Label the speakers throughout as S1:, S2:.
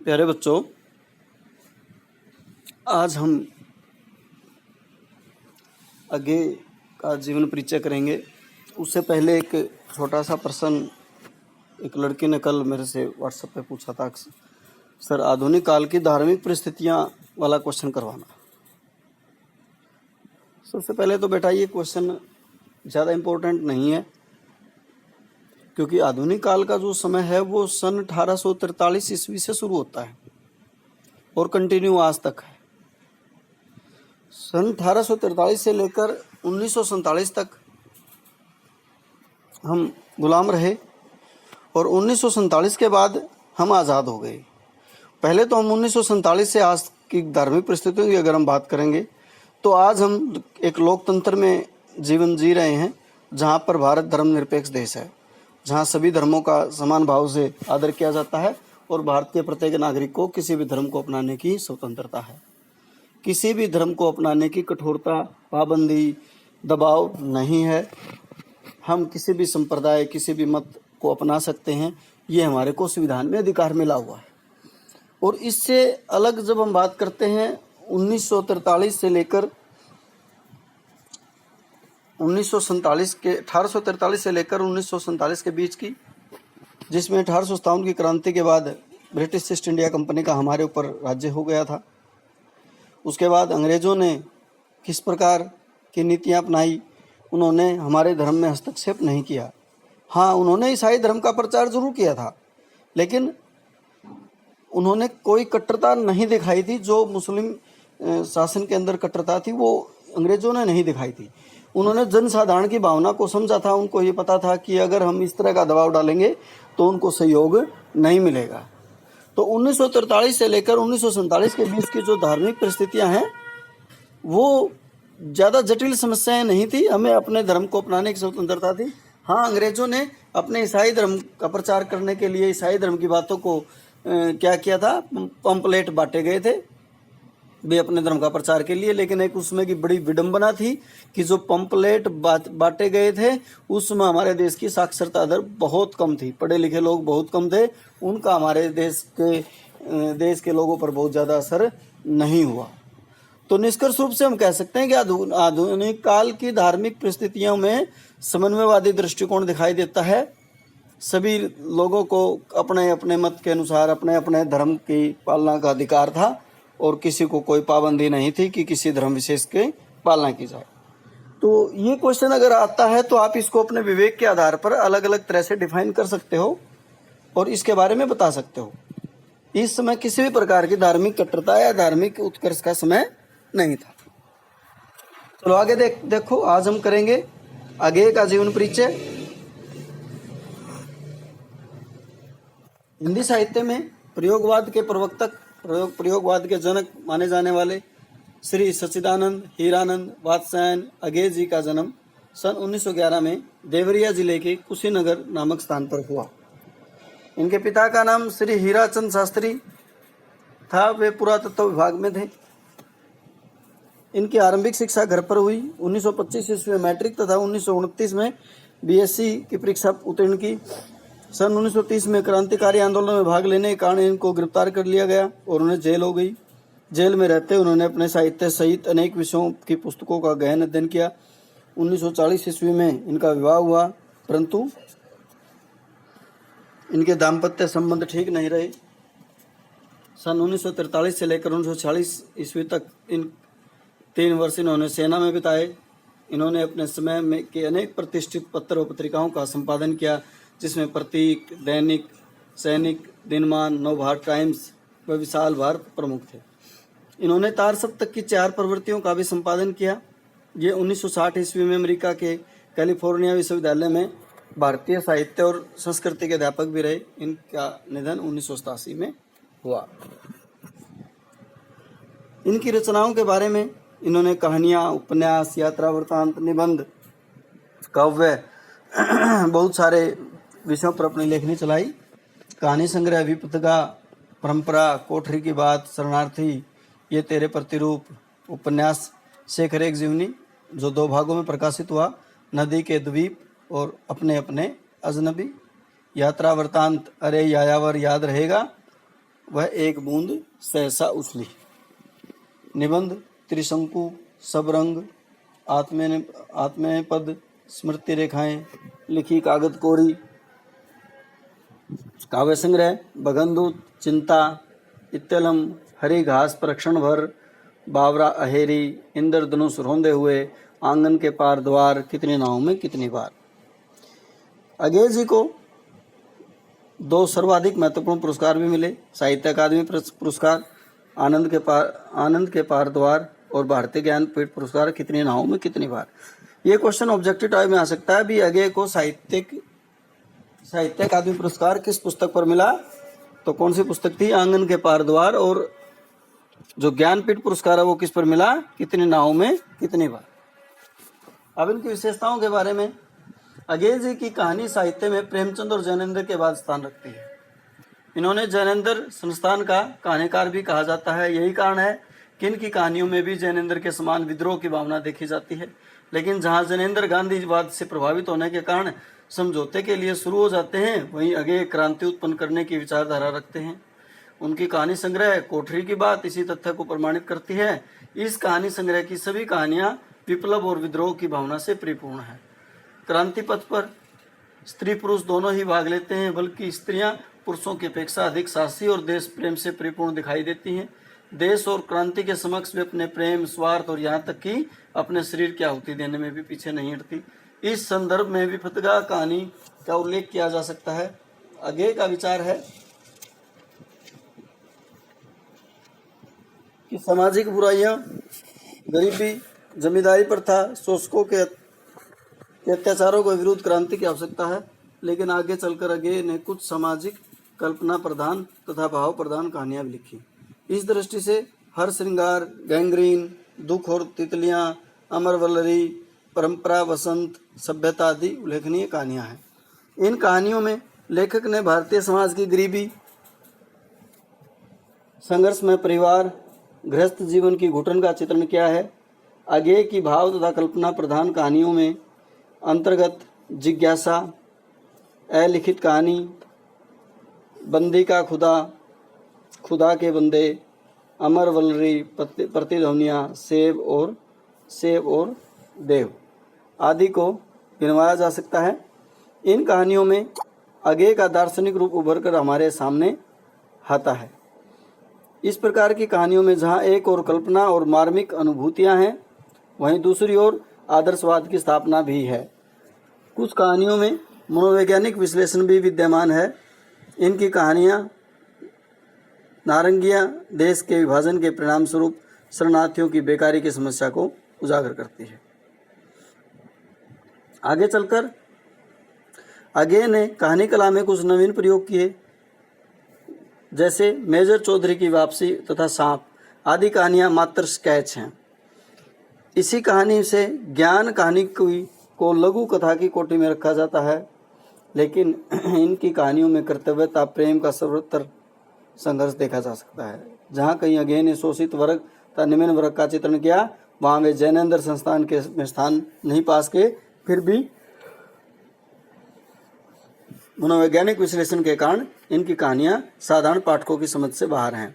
S1: प्यारे बच्चों, आज हम आगे का जीवन परिचय करेंगे। उससे पहले एक छोटा सा प्रश्न एक लड़की ने कल मेरे से व्हाट्सएप पे पूछा था, सर आधुनिक काल की धार्मिक परिस्थितियां वाला क्वेश्चन करवाना। सबसे पहले तो बेटा ये क्वेश्चन ज़्यादा इम्पोर्टेंट नहीं है, क्योंकि आधुनिक काल का जो समय है वो सन 1843 ईस्वी से शुरू होता है और कंटिन्यू आज तक है। सन 1843 से लेकर 1947 तक हम गुलाम रहे और 1947 के बाद हम आज़ाद हो गए। पहले तो हम 1947 से आज की धार्मिक परिस्थितियों की अगर हम बात करेंगे तो आज हम एक लोकतंत्र में जीवन जी रहे हैं, जहाँ पर भारत धर्मनिरपेक्ष देश है, जहाँ सभी धर्मों का समान भाव से आदर किया जाता है और भारत के प्रत्येक नागरिक को किसी भी धर्म को अपनाने की स्वतंत्रता है। किसी भी धर्म को अपनाने की कठोरता, पाबंदी, दबाव नहीं है। हम किसी भी संप्रदाय, किसी भी मत को अपना सकते हैं। ये हमारे को संविधान में अधिकार मिला हुआ है। और इससे अलग जब हम बात करते हैं 1943 से लेकर 1843 से लेकर 1947 के बीच की, जिसमें 1857 की क्रांति के बाद ब्रिटिश ईस्ट इंडिया कंपनी का हमारे ऊपर राज्य हो गया था। उसके बाद अंग्रेज़ों ने किस प्रकार की नीतियाँ अपनाई, उन्होंने हमारे धर्म में हस्तक्षेप नहीं किया। हाँ, उन्होंने ईसाई धर्म का प्रचार जरूर किया था, लेकिन उन्होंने कोई कट्टरता नहीं दिखाई थी। जो मुस्लिम शासन के अंदर कट्टरता थी वो अंग्रेज़ों ने नहीं दिखाई थी। उन्होंने जनसाधारण की भावना को समझा था। उनको ये पता था कि अगर हम इस तरह का दबाव डालेंगे तो उनको सहयोग नहीं मिलेगा। तो 1943 से लेकर 1947 के बीच की जो धार्मिक परिस्थितियां हैं वो ज़्यादा जटिल समस्याएं नहीं थी। हमें अपने धर्म को अपनाने की स्वतंत्रता थी। हाँ, अंग्रेज़ों ने अपने ईसाई धर्म का प्रचार करने के लिए ईसाई धर्म की बातों को क्या किया था, पंपलेट बांटे गए थे भी अपने धर्म का प्रचार के लिए। लेकिन एक उसमें की बड़ी विडंबना थी कि जो पंपलेट बांटे गए थे उसमें हमारे देश की साक्षरता दर बहुत कम थी, पढ़े लिखे लोग बहुत कम थे। उनका हमारे देश के लोगों पर बहुत ज़्यादा असर नहीं हुआ। तो निष्कर्ष रूप से हम कह सकते हैं कि आधुनिक काल की धार्मिक परिस्थितियों में समन्वयवादी दृष्टिकोण दिखाई देता है। सभी लोगों को अपने अपने मत के अनुसार अपने अपने धर्म की पालना का अधिकार था और किसी को कोई पाबंदी नहीं थी कि किसी धर्म विशेष की पालना की जाए। तो ये क्वेश्चन अगर आता है तो आप इसको अपने विवेक के आधार पर अलग अलग तरह से डिफाइन कर सकते हो और इसके बारे में बता सकते हो। इस समय किसी भी प्रकार की धार्मिक कट्टरता या धार्मिक उत्कर्ष का समय नहीं था। चलो आगे देखो, आज हम करेंगे आगे का जीवन परिचय। हिंदी साहित्य में प्रयोगवाद के प्रवर्तक, प्रयोगवाद के जनक माने जाने वाले श्री सच्चिदानंद हीरानंद वात्स्यायन अघे जी का जन्म सन 1911 में देवरिया जिले के कुशीनगर नामक स्थान पर हुआ। इनके पिता का नाम श्री हीराचंद शास्त्री था। वे पुरातत्व विभाग में थे। इनकी आरंभिक शिक्षा घर पर हुई। 1925 ईस्वी में मैट्रिक तथा 1929 में बीएससी की परीक्षा उत्तीर्ण की। सन 1930 में क्रांतिकारी आंदोलन में भाग लेने के कारण इनको गिरफ्तार कर लिया गया और उन्हें जेल हो गई। जेल में रहते उन्होंने अपने साहित्य सहित अनेक विषयों की पुस्तकों का गहन अध्ययन किया। 1940 ईस्वी में इनका विवाह हुआ, परंतु इनके दाम्पत्य संबंध ठीक नहीं रहे। सन 1943 से लेकर 1946 ईस्वी तक इन 3 वर्ष इन्होंने सेना में बिताए। इन्होंने अपने समय में के अनेक प्रतिष्ठित पत्र और पत्रिकाओं का संपादन किया, जिसमें प्रतीक, दैनिक, सैनिक, दिनमान, नवभारत टाइम्स व विशाल भारत प्रमुख थे। इन्होंने तार सप्तक की 4 प्रवृत्तियों का भी संपादन किया। ये 1960 ईस्वी में अमेरिका के कैलिफोर्निया विश्वविद्यालय में भारतीय साहित्य और संस्कृति के अध्यापक भी रहे। इनका निधन 1987 में हुआ। इनकी रचनाओं के बारे में इन्होंने कहानियाँ, उपन्यास, यात्रा वृत्तांत, निबंध, काव्य बहुत सारे विषयों पर अपनी लेखनी चलाई। कहानी संग्रह, विपत्तिका, परंपरा, कोठरी की बात, शरणार्थी, ये तेरे प्रतिरूप, उपन्यास शेखर एक जीवनी जो 2 भागों में प्रकाशित हुआ, नदी के द्वीप और अपने अपने अजनबी, यात्रा वृत्तांत, अरे यायावर याद रहेगा, वह एक बूंद सहसा उछली। निबंध त्रिशंकु, सबरंग, आत्मेय पद, स्मृति रेखाएं, लिखी कागज कोरी। काव्य संग्रह बगंदूत, चिंता, इत्तलम, हरी घास पर क्षण भर, बावरा अहेरी, इंद्रधनुष रोंदे हुए, आंगन के पार द्वार, कितनी नावों में कितनी बार। अगेय जी को 2 सर्वाधिक महत्वपूर्ण पुरस्कार भी मिले, साहित्य अकादमी पुरस्कार, आनंद के पार द्वार और भारतीय ज्ञानपीठ पुरस्कार, कितनी नावों में कितनी बार। ये क्वेश्चन ऑब्जेक्टिव टाइप में आ सकता है। भी अगेय को साहित्य अकादमी पुरस्कार किस पुस्तक पर मिला, तो कौन सी पुस्तक थी, आंगन के पार द्वार। और जो ज्ञानपीठ पुरस्कार है वो किस पर मिला, कितनी नावों में कितनी बार। अब इनकी विशेषताओं के बारे में, अगेय जी की कहानी साहित्य में प्रेमचंद और जैनेन्द्र के बाद स्थान रखती है। इन्होंने जैनेन्द्र संस्थान का कहानीकार भी कहा जाता है। यही कारण है कि इनकी कहानियों में भी जैनेन्द्र के समान विद्रोह की भावना देखी जाती है। लेकिन जहां जैनेन्द्र गांधीवाद से प्रभावित होने के कारण समझौते के लिए शुरू हो जाते हैं, वहीं अगेय क्रांति उत्पन्न करने की विचारधारा रखते हैं। उनकी कहानी संग्रह कोठरी की बात इसी तथ्य को प्रमाणित करती है। इस कहानी संग्रह की सभी कहानियां विप्लव और विद्रोह की भावना से परिपूर्ण है। क्रांति पथ पर स्त्री पुरुष दोनों ही भाग लेते हैं, बल्कि स्त्रियां पुरुषों की अपेक्षा अधिक साहसी और देश प्रेम से परिपूर्ण दिखाई देती हैं। देश और क्रांति के समक्ष वे अपने प्रेम, स्वार्थ और यहाँ तक कि अपने शरीर की आहुति देने में भी पीछे नहीं हटती। इस संदर्भ में विपथगा कहानी का उल्लेख किया जा सकता है। अगेय का विचार है कि सामाजिक बुराइयां, गरीबी, जमींदारी प्रथा, शोषकों के अत्याचारों के विरुद्ध क्रांति की आवश्यकता है। लेकिन आगे चलकर अगेय ने कुछ सामाजिक कल्पना प्रधान तथा भाव प्रधान कहानियां भी लिखी। इस दृष्टि से हर श्रृंगार, गैंग्रीन, दुख और तितलियां, अमर वल्लरी, परंपरा, वसंत, सभ्यता आदि उल्लेखनीय कहानियां हैं। इन कहानियों में लेखक ने भारतीय समाज की गरीबी, संघर्ष में परिवार, गृहस्थ जीवन की घुटन का चित्रण किया है। अगेय की भाव तथा कल्पना प्रधान कहानियों में अंतर्गत, जिज्ञासा, अलिखित कहानी, बंदी का खुदा, खुदा के बंदे, अमर वल्लरी, प्रतिध्वनियाँ, सेब और देव आदि को गिनवाया जा सकता है। इन कहानियों में अगेय का दार्शनिक रूप उभर कर हमारे सामने आता है। इस प्रकार की कहानियों में जहाँ एक और कल्पना और मार्मिक अनुभूतियाँ हैं, वहीं दूसरी ओर आदर्शवाद की स्थापना भी है। कुछ कहानियों में मनोवैज्ञानिक विश्लेषण भी विद्यमान है। इनकी कहानियाँ नारंगियाँ देश के विभाजन के परिणाम स्वरूप शरणार्थियों की बेकारी की समस्या को उजागर करती है। आगे चलकर अगेय ने कहानी कला में कुछ नवीन प्रयोग किए, जैसे मेजर चौधरी की वापसी तथा सांप आदि कहानियां मात्र स्केच हैं। इसी कहानी से ज्ञान कहानी को लघु कथा की कोटि में रखा जाता है, लेकिन इनकी कहानियों में कर्तव्यता, प्रेम का सर्वत्र संघर्ष देखा जा सकता है। जहाँ कहीं अगेय ने शोषित वर्ग तथा निम्न वर्ग का चित्रण किया, वहाँ वे जैनेन्द्र संस्थान के में स्थान नहीं पास के, फिर भी मनोवैज्ञानिक विश्लेषण के कारण इनकी कहानियां साधारण पाठकों की समझ से बाहर हैं।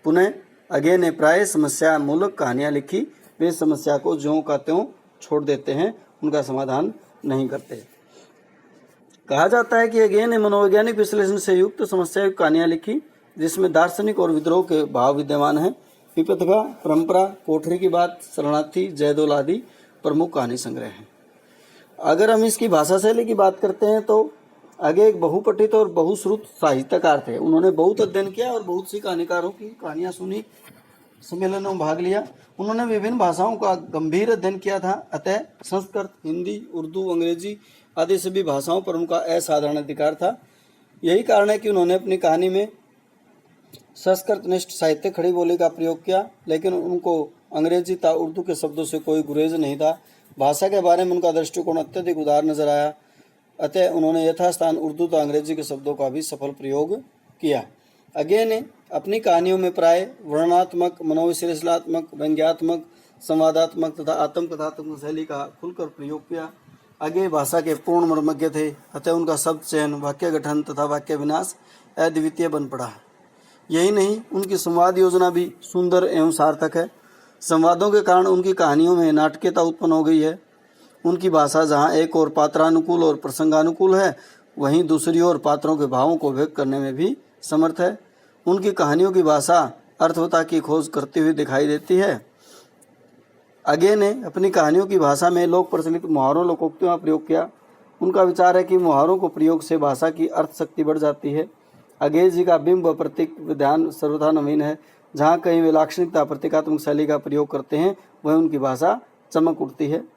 S1: पुनः अगेय ने प्राय समस्या मूलक कहानियां लिखी। वे समस्या को ज्यों का त्यों छोड़ देते हैं, उनका समाधान नहीं करते। कहा जाता है कि अगेय ने मनोवैज्ञानिक विश्लेषण से युक्त समस्या कहानियां लिखी, जिसमें दार्शनिक और विद्रोह के भाव विद्यमान हैं। विपथगा, परंपरा, कोठरी की बात, शरणार्थी, जयदोल आदि प्रमुख कहानी संग्रह हैं। अगर हम इसकी भाषा शैली की बात करते हैं तो अगेय एक बहुपठित और बहुश्रुत साहित्यकार थे। उन्होंने बहुत अध्ययन किया और बहुत सी कहानीकारों की कहानियां सुनी, सम्मेलनों में भाग लिया। उन्होंने विभिन्न भाषाओं का गंभीर अध्ययन किया था। अतः संस्कृत, हिंदी, उर्दू, अंग्रेजी आदि सभी भाषाओं पर उनका असाधारण अधिकार था। यही कारण है कि उन्होंने अपनी कहानी में संस्कृतनिष्ठ साहित्य खड़ी बोली का प्रयोग किया, लेकिन उनको अंग्रेजी तथा उर्दू के शब्दों से कोई गुरेज नहीं था। भाषा के बारे में उनका दृष्टिकोण अत्यधिक उदार नजर आया। अतः उन्होंने यथास्थान उर्दू तथा अंग्रेजी के शब्दों का भी सफल प्रयोग किया। अगेय ने अपनी कहानियों में प्राय वर्णनात्मक, मनोविश्लेषणात्मक, व्यंग्यात्मक, संवादात्मक तथा आत्मकथात्मक शैली का खुलकर प्रयोग किया। अगेय भाषा के पूर्ण मर्मज्ञ थे, अतः उनका शब्द चयन, वाक्य गठन तथा वाक्य विन्यास अद्वितीय बन पड़ा है। यही नहीं, उनकी संवाद योजना भी सुंदर एवं सार्थक है। संवादों के कारण उनकी कहानियों में नाटकीयता उत्पन्न हो गई है। उनकी भाषा जहाँ एक ओर पात्रानुकूल और प्रसंगानुकूल है, वहीं दूसरी ओर पात्रों के भावों को व्यक्त करने में भी समर्थ है। उनकी कहानियों की भाषा अर्थवत्ता की खोज करती हुई दिखाई देती है। आगे ने अपनी कहानियों की भाषा में लोक प्रचलित मुहावरों लोकोक्तियों का प्रयोग किया। उनका विचार है कि मुहावरों को प्रयोग से भाषा की अर्थ शक्ति बढ़ जाती है। अगेज जी का बिंब व प्रतीक विधान सर्वथा नवीन है। जहाँ कहीं वे लाक्षणिकता प्रतीकात्मक शैली का प्रयोग करते हैं, वह उनकी भाषा चमक उठती है।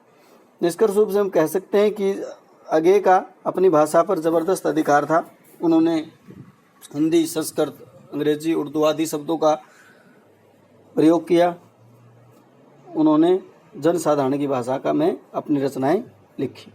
S1: निष्कर्ष रूप से हम कह सकते हैं कि अगे का अपनी भाषा पर जबरदस्त अधिकार था। उन्होंने हिंदी, संस्कृत, अंग्रेजी, उर्दू आदि शब्दों का प्रयोग किया। उन्होंने जनसाधारण की भाषा में अपनी रचनाएं लिखी।